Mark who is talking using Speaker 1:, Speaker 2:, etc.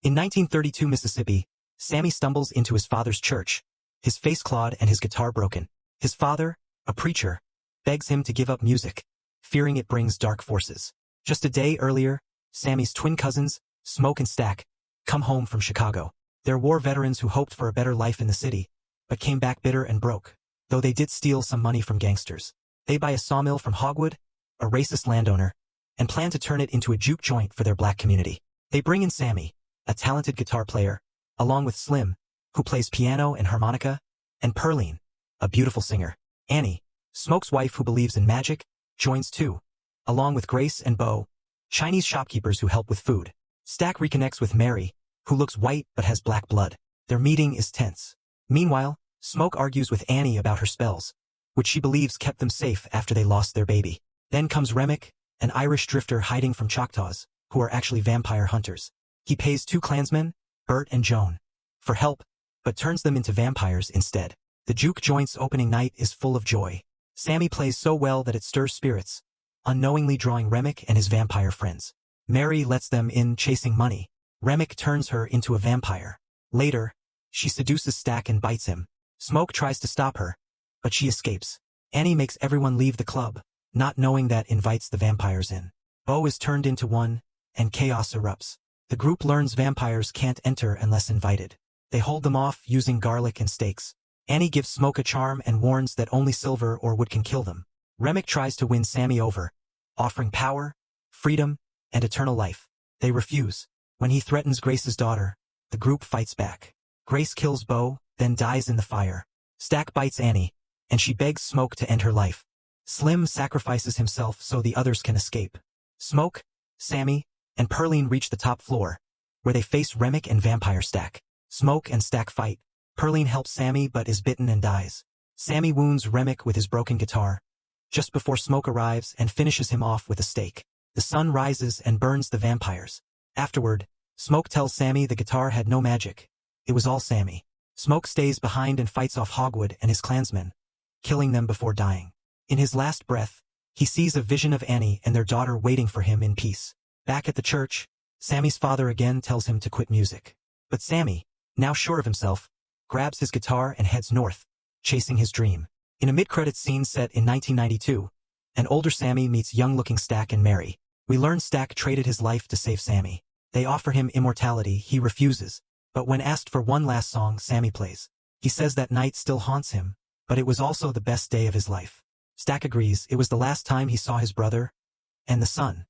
Speaker 1: In 1932 Mississippi, Sammy stumbles into his father's church, his face clawed and his guitar broken. His father, a preacher, begs him to give up music, fearing it brings dark forces. Just a day earlier, Sammy's twin cousins, Smoke and Stack, come home from Chicago. They're war veterans who hoped for a better life in the city, but came back bitter and broke, though they did steal some money from gangsters. They buy a sawmill from Hogwood, a racist landowner, and plan to turn it into a juke joint for their black community. They bring in Sammy, a talented guitar player, along with Slim, who plays piano and harmonica, and Pearline, a beautiful singer. Annie, Smoke's wife who believes in magic, joins too, along with Grace and Bo, Chinese shopkeepers who help with food. Stack reconnects with Mary, who looks white but has black blood. Their meeting is tense. Meanwhile, Smoke argues with Annie about her spells, which she believes kept them safe after they lost their baby. Then comes Remick, an Irish drifter hiding from Choctaws, who are actually vampire hunters. He pays two Klansmen, Bert and Joan, for help, but turns them into vampires instead. The juke joint's opening night is full of joy. Sammy plays so well that it stirs spirits, unknowingly drawing Remick and his vampire friends. Mary lets them in chasing money. Remick turns her into a vampire. Later, she seduces Stack and bites him. Smoke tries to stop her, but she escapes. Annie makes everyone leave the club, not knowing that invites the vampires in. Bo is turned into one, and chaos erupts. The group learns vampires can't enter unless invited. They hold them off using garlic and stakes. Annie gives Smoke a charm and warns that only silver or wood can kill them. Remick tries to win Sammy over, offering power, freedom, and eternal life. They refuse. When he threatens Grace's daughter, the group fights back. Grace kills Bo, then dies in the fire. Stack bites Annie, and she begs Smoke to end her life. Slim sacrifices himself so the others can escape. Smoke, Sammy, and Pearline reach the top floor, where they face Remick and Vampire Stack. Smoke and Stack fight. Pearline helps Sammy but is bitten and dies. Sammy wounds Remick with his broken guitar, just before Smoke arrives and finishes him off with a stake. The sun rises and burns the vampires. Afterward, Smoke tells Sammy the guitar had no magic. It was all Sammy. Smoke stays behind and fights off Hogwood and his Klansmen, killing them before dying. In his last breath, he sees a vision of Annie and their daughter waiting for him in peace. Back at the church, Sammy's father again tells him to quit music. But Sammy, now sure of himself, grabs his guitar and heads north, chasing his dream. In a mid-credits scene set in 1992, an older Sammy meets young-looking Stack and Mary. We learn Stack traded his life to save Sammy. They offer him immortality, he refuses, but when asked for one last song, Sammy plays. He says that night still haunts him, but it was also the best day of his life. Stack agrees it was the last time he saw his brother and the sun.